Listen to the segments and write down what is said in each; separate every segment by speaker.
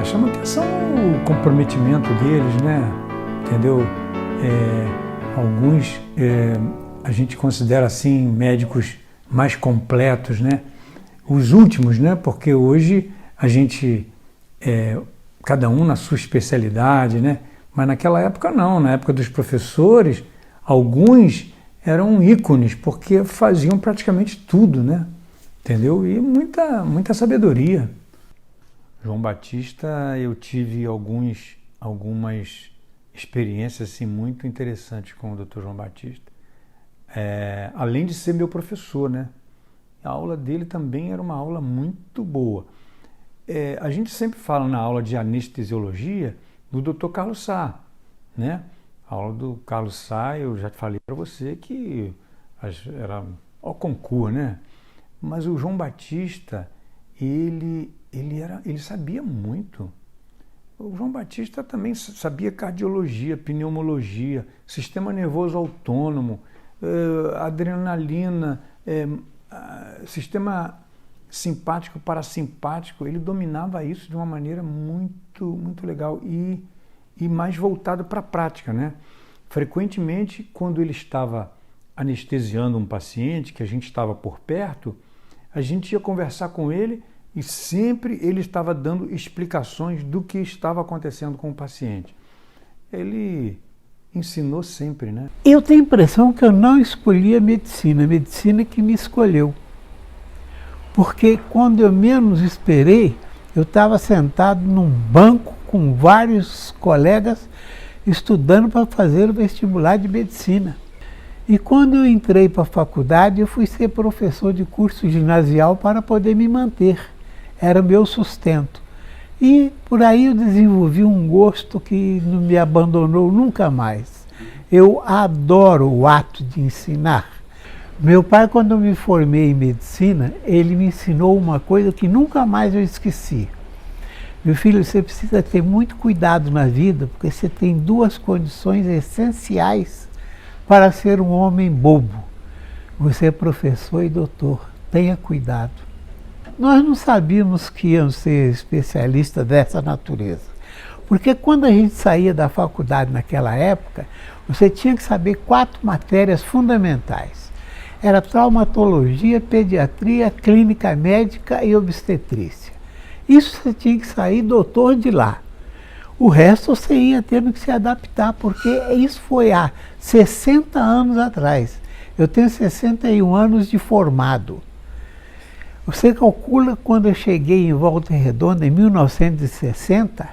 Speaker 1: chama atenção o comprometimento deles, né? Entendeu? Alguns a gente considera assim médicos mais completos, né? Os últimos, né? Porque hoje a gente, cada um na sua especialidade, né? Mas naquela época não, na época dos professores, alguns eram ícones, porque faziam praticamente tudo, né? Entendeu? E muita sabedoria. João Batista, eu tive algumas experiências assim, muito interessantes com o Dr. João Batista. Além de ser meu professor, né? A aula dele também era uma aula muito boa. A gente sempre fala na aula de anestesiologia do Dr. Carlos Sá, né? A aula do Carlos Sá, eu já falei para você que era ao concurso, né? Mas o João Batista, ele sabia muito. O João Batista também sabia cardiologia, pneumologia, sistema nervoso autônomo, adrenalina, sistema simpático, parasimpático. Ele dominava isso de uma maneira muito legal e mais voltado para a prática, né? Frequentemente, quando ele estava anestesiando um paciente, que a gente estava por perto, a gente ia conversar com ele e sempre ele estava dando explicações do que estava acontecendo com o paciente. Ele ensinou sempre, né?
Speaker 2: Eu tenho a impressão que eu não escolhi a medicina que me escolheu. Porque quando eu menos esperei, eu estava sentado num banco com vários colegas estudando para fazer o vestibular de medicina. E quando eu entrei para a faculdade, eu fui ser professor de curso ginasial para poder me manter. Era o meu sustento. E por aí eu desenvolvi um gosto que não me abandonou nunca mais. Eu adoro o ato de ensinar. Meu pai, quando eu me formei em medicina, ele me ensinou uma coisa que nunca mais eu esqueci. Meu filho, você precisa ter muito cuidado na vida, porque você tem duas condições essenciais para ser um homem bobo. Você é professor e doutor. Tenha cuidado. Nós não sabíamos que íamos ser especialistas dessa natureza. Porque quando a gente saía da faculdade naquela época, você tinha que saber 4 matérias fundamentais. Era traumatologia, pediatria, clínica médica e obstetrícia. Isso você tinha que sair doutor de lá. O resto você ia tendo que se adaptar, porque isso foi há 60 anos atrás. Eu tenho 61 anos de formado. Você calcula quando eu cheguei em Volta Redonda, em 1960,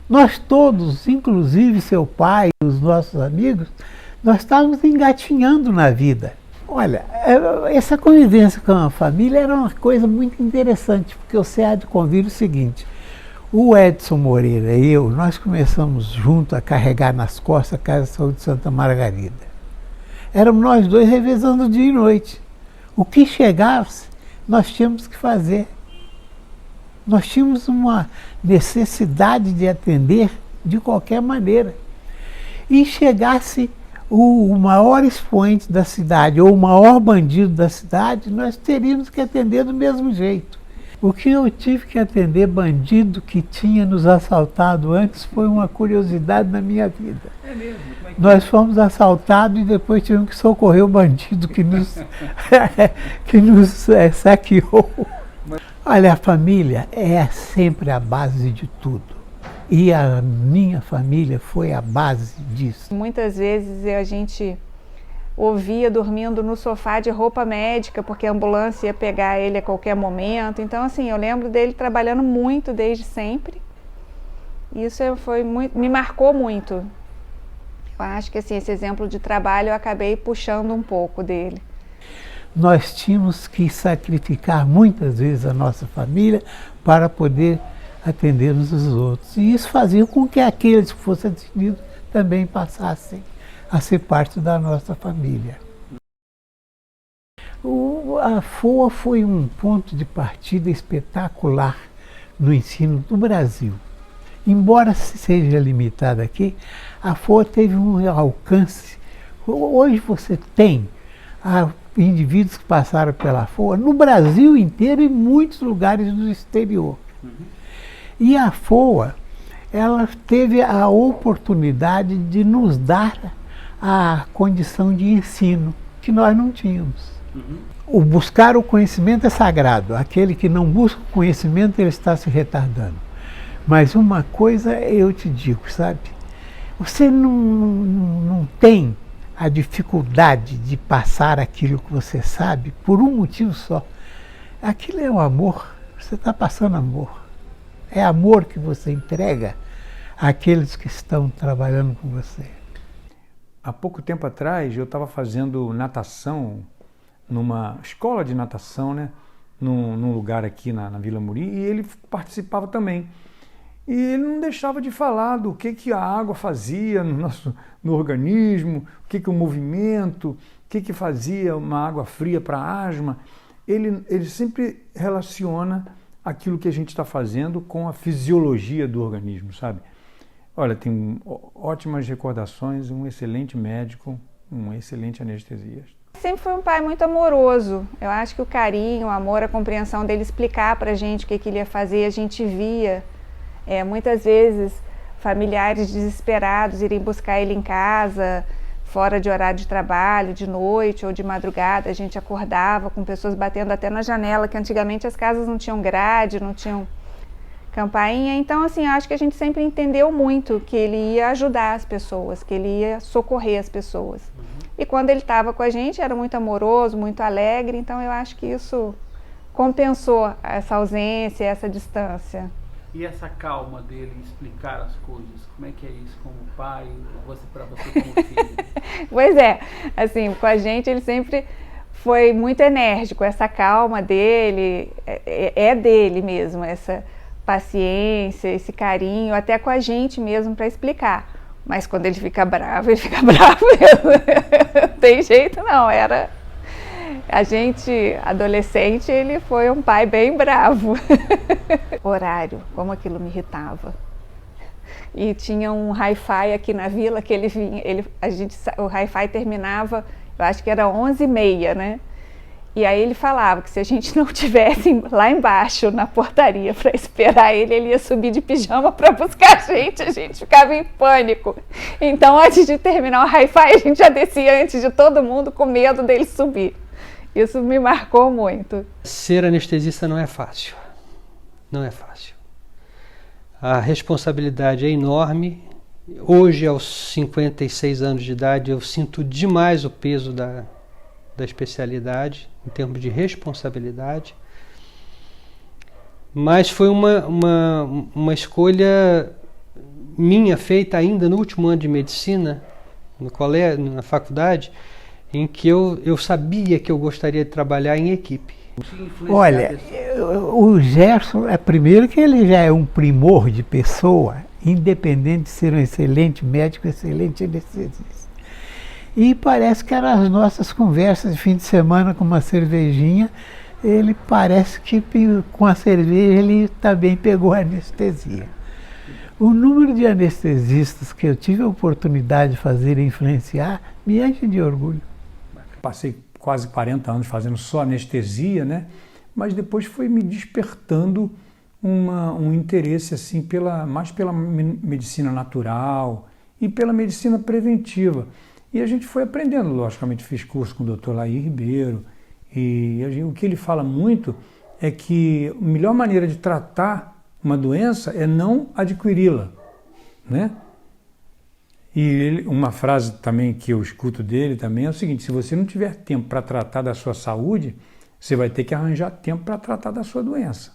Speaker 2: nós todos, inclusive seu pai e os nossos amigos, nós estávamos engatinhando na vida. Olha, essa convivência com a família era uma coisa muito interessante, porque você há de convir o seguinte: o Edson Moreira e eu, nós começamos junto a carregar nas costas a Casa de Saúde de Santa Margarida. Éramos nós dois revezando dia e noite. O que chegasse, nós tínhamos que fazer. Nós tínhamos uma necessidade de atender de qualquer maneira. E chegasse o maior expoente da cidade ou o maior bandido da cidade, nós teríamos que atender do mesmo jeito. O que eu tive que atender bandido que tinha nos assaltado antes foi uma curiosidade na minha vida.
Speaker 1: É mesmo?
Speaker 2: Nós fomos assaltados e depois tivemos que socorrer o bandido que nos saqueou. Olha, a família é sempre a base de tudo. E a minha família foi a base disso.
Speaker 3: Muitas vezes a gente ouvia dormindo no sofá de roupa médica, porque a ambulância ia pegar ele a qualquer momento. Então, assim, eu lembro dele trabalhando muito desde sempre. Isso me marcou muito. Eu acho que assim, esse exemplo de trabalho eu acabei puxando um pouco dele.
Speaker 2: Nós tínhamos que sacrificar muitas vezes a nossa família para poder atender uns aos outros. E isso fazia com que aqueles que fossem atendidos também passassem a ser parte da nossa família. A FOA foi um ponto de partida espetacular no ensino do Brasil. Embora seja limitada aqui, a FOA teve um alcance. Hoje você tem indivíduos que passaram pela FOA no Brasil inteiro e em muitos lugares do exterior. E a FOA, ela teve a oportunidade de nos dar a condição de ensino que nós não tínhamos. O buscar o conhecimento é sagrado. Aquele que não busca o conhecimento, ele está se retardando. Mas uma coisa eu te digo, sabe? Você não tem a dificuldade de passar aquilo que você sabe por um motivo só. Aquilo é o amor. Você está passando amor. É amor que você entrega àqueles que estão trabalhando com você.
Speaker 1: Há pouco tempo atrás, eu estava fazendo natação numa escola de natação, né? Num lugar aqui na Vila Muri, e ele participava também. E ele não deixava de falar do que a água fazia no organismo, o que o movimento, o que fazia uma água fria para asma. Ele sempre relaciona aquilo que a gente está fazendo com a fisiologia do organismo, sabe? Olha, tem ótimas recordações, um excelente médico, um excelente anestesista.
Speaker 3: Sempre foi um pai muito amoroso. Eu acho que o carinho, o amor, a compreensão dele explicar pra gente o que ele ia fazer, a gente via. Muitas vezes familiares desesperados irem buscar ele em casa, fora de horário de trabalho, de noite ou de madrugada. A gente acordava com pessoas batendo até na janela, que antigamente as casas não tinham grade, não tinham campainha. Então, assim, acho que a gente sempre entendeu muito que ele ia ajudar as pessoas, que ele ia socorrer as pessoas. E quando ele estava com a gente, era muito amoroso, muito alegre. Então, eu acho que isso compensou essa ausência, essa distância.
Speaker 4: E essa calma dele em explicar as coisas, como é que é isso como pai, para você como filho?
Speaker 3: Pois é, assim, com a gente ele sempre foi muito enérgico, essa calma dele, é dele mesmo, essa paciência, esse carinho, até com a gente mesmo para explicar. Mas quando ele fica bravo mesmo. Não tem jeito não, a gente, adolescente, ele foi um pai bem bravo. Horário, como aquilo me irritava. E tinha um hi-fi aqui na vila que ele vinha, o hi-fi terminava, eu acho que era 11h30, né? E aí ele falava que se a gente não tivesse lá embaixo na portaria para esperar ele ia subir de pijama para buscar a gente ficava em pânico. Então, antes de terminar o hi-fi, a gente já descia antes de todo mundo com medo dele subir. Isso me marcou muito.
Speaker 5: Ser anestesista não é fácil. Não é fácil. A responsabilidade é enorme. Hoje, aos 56 anos de idade, eu sinto demais o peso da especialidade, em termos de responsabilidade. Mas foi uma escolha minha, feita ainda no último ano de medicina, no colégio, na faculdade, em que eu sabia que eu gostaria de trabalhar em equipe.
Speaker 2: Olha, o Gerson, primeiro que ele já é um primor de pessoa, independente de ser um excelente médico, excelente anestesista. E parece que eram as nossas conversas de fim de semana com uma cervejinha, ele parece que com a cerveja ele também pegou a anestesia. O número de anestesistas que eu tive a oportunidade de fazer e influenciar me enche de orgulho.
Speaker 1: Passei quase 40 anos fazendo só anestesia, né? Mas depois foi me despertando um interesse assim, mais pela medicina natural e pela medicina preventiva. E a gente foi aprendendo, logicamente, fiz curso com o Dr. Laí Ribeiro, e o que ele fala muito é que a melhor maneira de tratar uma doença é não adquiri-la, né? E uma frase também que eu escuto dele também é o seguinte: se você não tiver tempo para tratar da sua saúde, você vai ter que arranjar tempo para tratar da sua doença.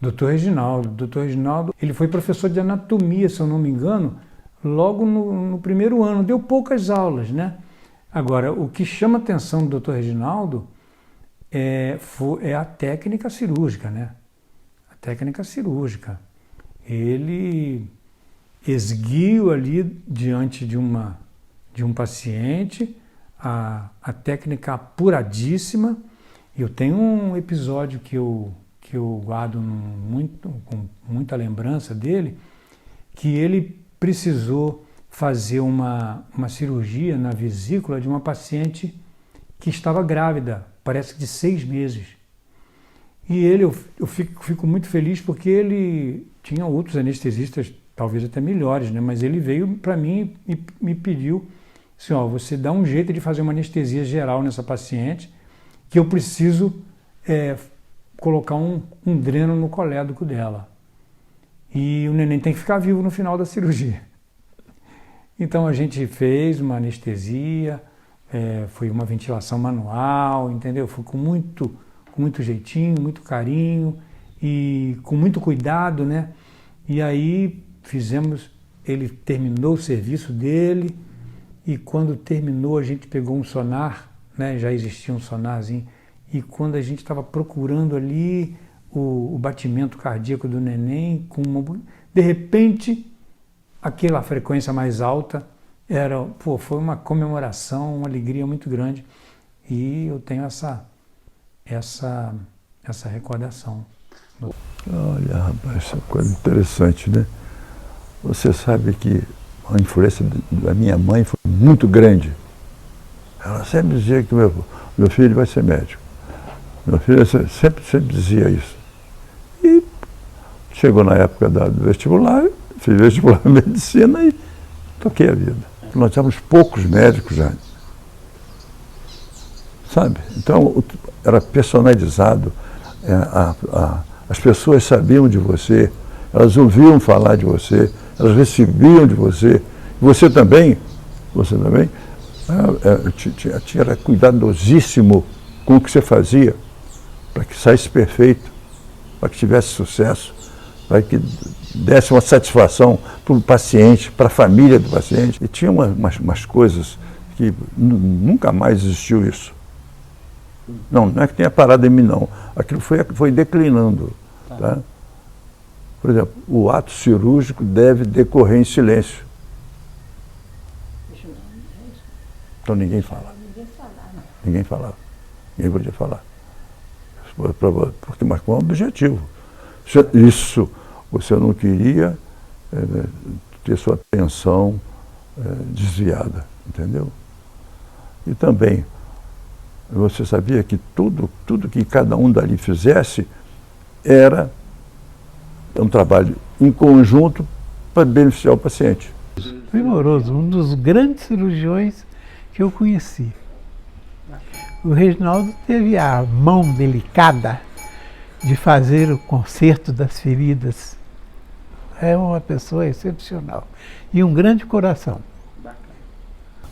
Speaker 1: Dr. Reginaldo, ele foi professor de anatomia, se eu não me engano, logo no primeiro ano, deu poucas aulas, né? Agora, o que chama a atenção do Dr. Reginaldo é a técnica cirúrgica, né? A técnica cirúrgica. Ele esguio ali diante de um paciente, a técnica apuradíssima. Eu tenho um episódio que eu guardo com muita lembrança dele, que ele precisou fazer uma cirurgia na vesícula de uma paciente que estava grávida, parece que de 6 meses. E ele, eu fico muito feliz porque ele tinha outros anestesistas, talvez até melhores, né? Mas ele veio para mim e me pediu assim, ó, você dá um jeito de fazer uma anestesia geral nessa paciente, que eu preciso colocar um dreno no colédoco dela. E o neném tem que ficar vivo no final da cirurgia. Então a gente fez uma anestesia, foi uma ventilação manual, entendeu? Foi com muito jeitinho, muito carinho e com muito cuidado, né? E aí ele terminou o serviço dele e quando terminou a gente pegou um sonar, né? Já existia um sonarzinho, e quando a gente estava procurando ali o batimento cardíaco do neném, de repente, aquela frequência mais alta foi uma comemoração, uma alegria muito grande, e eu tenho essa recordação.
Speaker 6: Olha, rapaz, essa coisa interessante, né? Você sabe que a influência da minha mãe foi muito grande. Ela sempre dizia que meu filho vai ser médico. Meu filho sempre dizia isso. E chegou na época do vestibular, fiz vestibular em medicina e toquei a vida. Nós tínhamos poucos médicos já. Sabe? Então, era personalizado. As pessoas sabiam de você, elas ouviam falar de você, elas recebiam de você. Você também era cuidadosíssimo com o que você fazia, para que saísse perfeito, para que tivesse sucesso, para que desse uma satisfação para o paciente, para a família do paciente. E tinha umas coisas que nunca mais existiu isso. Não é que tenha parado em mim, não. Aquilo foi declinando. Tá? Por exemplo, o ato cirúrgico deve decorrer em silêncio. Então ninguém fala. Ninguém falava. Ninguém podia falar. Porque marcou um objetivo. Isso, você não queria ter sua atenção desviada, entendeu? E também, você sabia que tudo que cada um dali fizesse era um trabalho em conjunto para beneficiar o paciente.
Speaker 2: Primoroso, um dos grandes cirurgiões que eu conheci. O Reginaldo teve a mão delicada de fazer o conserto das feridas. É uma pessoa excepcional e um grande coração.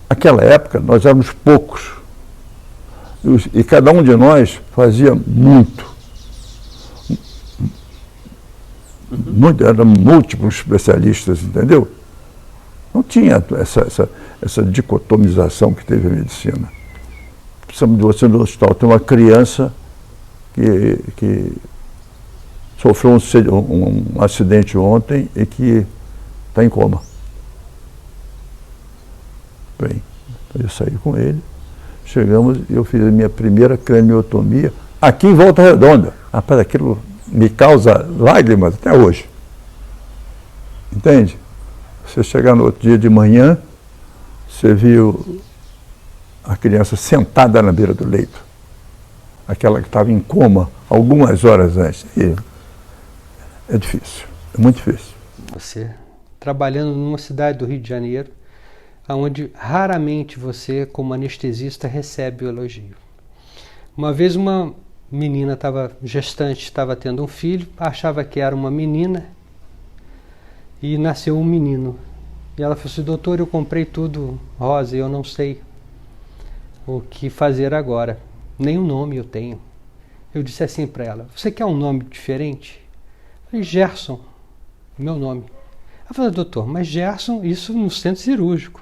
Speaker 6: Naquela época nós éramos poucos e cada um de nós fazia muito. Eram múltiplos especialistas, entendeu? Não tinha essa dicotomização que teve a medicina. Precisamos de você no hospital. Tem uma criança que sofreu um acidente ontem e que está em coma. Bem, eu saí com ele, chegamos e eu fiz a minha primeira craniotomia aqui em Volta Redonda. Rapaz, aquilo me causa lágrimas até hoje. Entende? Você chegar no outro dia de manhã, você viu a criança sentada na beira do leito. Aquela que estava em coma algumas horas antes. E é difícil, é muito difícil.
Speaker 5: Você trabalhando numa cidade do Rio de Janeiro, onde raramente você, como anestesista, recebe o elogio. Uma vez uma menina gestante, estava tendo um filho, achava que era uma menina e nasceu um menino. E ela falou assim: doutor, eu comprei tudo rosa e eu não sei o que fazer agora. Nenhum nome eu tenho. Eu disse assim para ela: você quer um nome diferente? Eu falei: Gerson, meu nome. Ela falou: doutor, mas Gerson, isso no centro cirúrgico.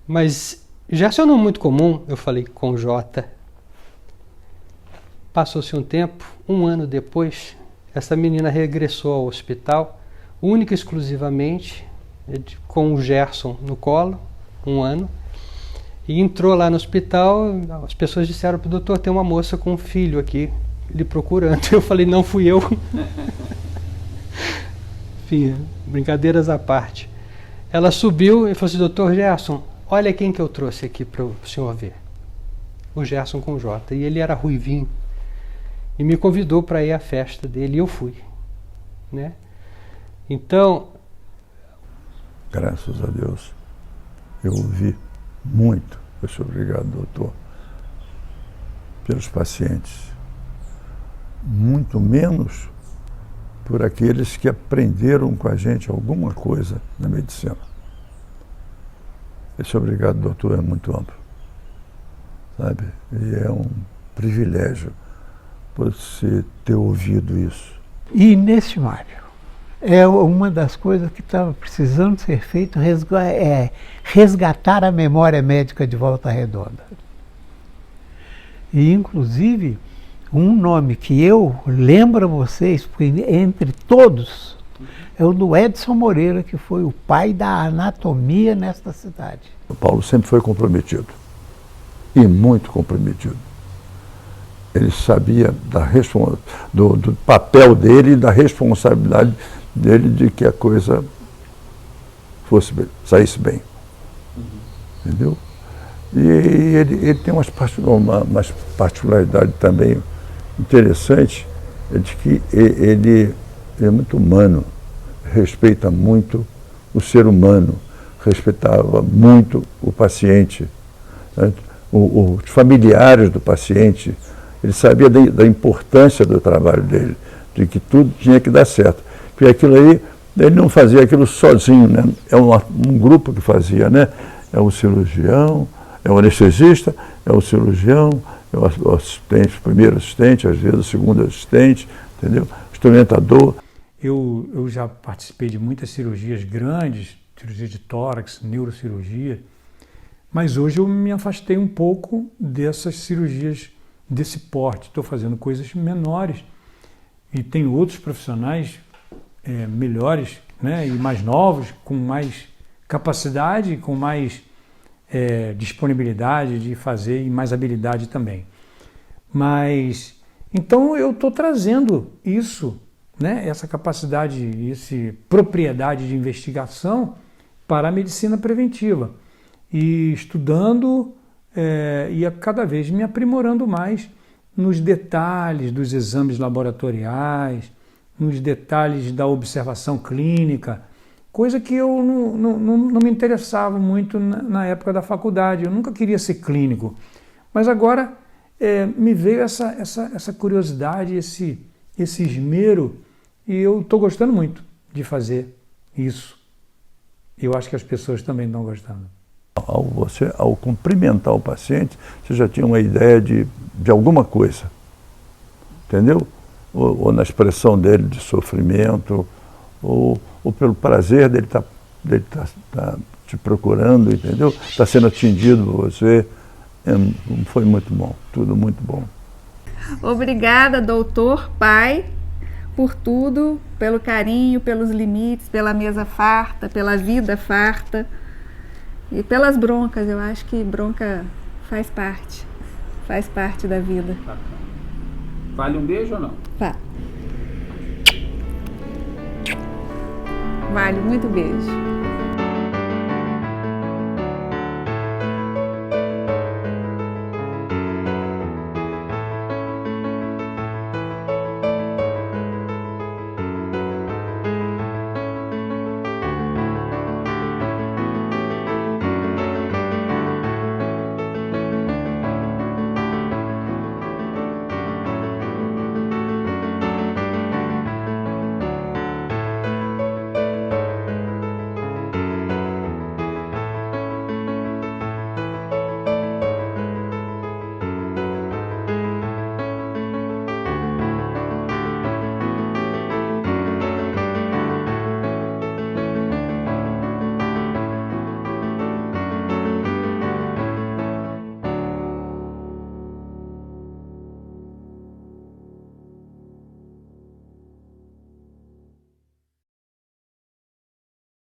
Speaker 5: Mas Gerson é um nome muito comum. Eu falei: com J. Passou-se um tempo, um ano depois, essa menina regressou ao hospital, única e exclusivamente, com o Gerson no colo, um ano, e entrou lá no hospital. As pessoas disseram para o doutor: tem uma moça com um filho aqui lhe procurando. Eu falei: não fui eu. Enfim, brincadeiras à parte. Ela subiu e falou assim: doutor Gerson, olha quem que eu trouxe aqui para o senhor ver. O Gerson com J. E ele era ruivinho. e me convidou para ir à festa dele e eu fui, né? Então,
Speaker 6: graças a Deus, eu ouvi muito, eu sou obrigado, doutor, pelos pacientes, muito menos por aqueles que aprenderam com a gente alguma coisa na medicina. Esse obrigado, doutor, é muito amplo, sabe? E é um privilégio você ter ouvido isso.
Speaker 2: E inestimável. É uma das coisas que estava precisando ser feito, resgatar a memória médica de Volta Redonda. E, inclusive, um nome que eu lembro a vocês, porque entre todos, é o do Edson Moreira, que foi o pai da anatomia nesta cidade.
Speaker 6: O Paulo sempre foi comprometido, e muito comprometido. Ele sabia do papel dele e da responsabilidade dele de que a coisa saísse bem. Entendeu? E ele tem umas particularidades também interessantes, de que ele é muito humano, respeita muito o ser humano, respeitava muito o paciente, né? Os familiares do paciente. Ele sabia da importância do trabalho dele, de que tudo tinha que dar certo. Porque aquilo aí, ele não fazia aquilo sozinho, né? É um grupo que fazia, né? É o cirurgião, é o anestesista, é o cirurgião, é o assistente, o primeiro assistente, às vezes o segundo assistente, entendeu? O instrumentador.
Speaker 1: Eu já participei de muitas cirurgias grandes, cirurgia de tórax, neurocirurgia, mas hoje eu me afastei um pouco dessas cirurgias desse porte. Estou fazendo coisas menores e tem outros profissionais melhores, né, e mais novos, com mais capacidade, com mais disponibilidade de fazer e mais habilidade também. Mas, então eu estou trazendo isso, né, essa capacidade, essa propriedade de investigação para a medicina preventiva. E estudando e cada vez me aprimorando mais nos detalhes dos exames laboratoriais, nos detalhes da observação clínica, coisa que eu não me interessava muito na época da faculdade. Eu nunca queria ser clínico, mas agora me veio essa curiosidade, esse esmero, e eu estou gostando muito de fazer isso. Eu acho que as pessoas também estão gostando.
Speaker 6: Ao cumprimentar o paciente, você já tinha uma ideia de alguma coisa, entendeu? Ou na expressão dele de sofrimento, ou pelo prazer dele tá te procurando, entendeu? Está sendo atendido por você. Foi muito bom, tudo muito bom.
Speaker 3: Obrigada, doutor, pai, por tudo, pelo carinho, pelos limites, pela mesa farta, pela vida farta e pelas broncas. Eu acho que bronca faz parte da vida.
Speaker 4: Vale um beijo ou não?
Speaker 3: Vale muito beijo.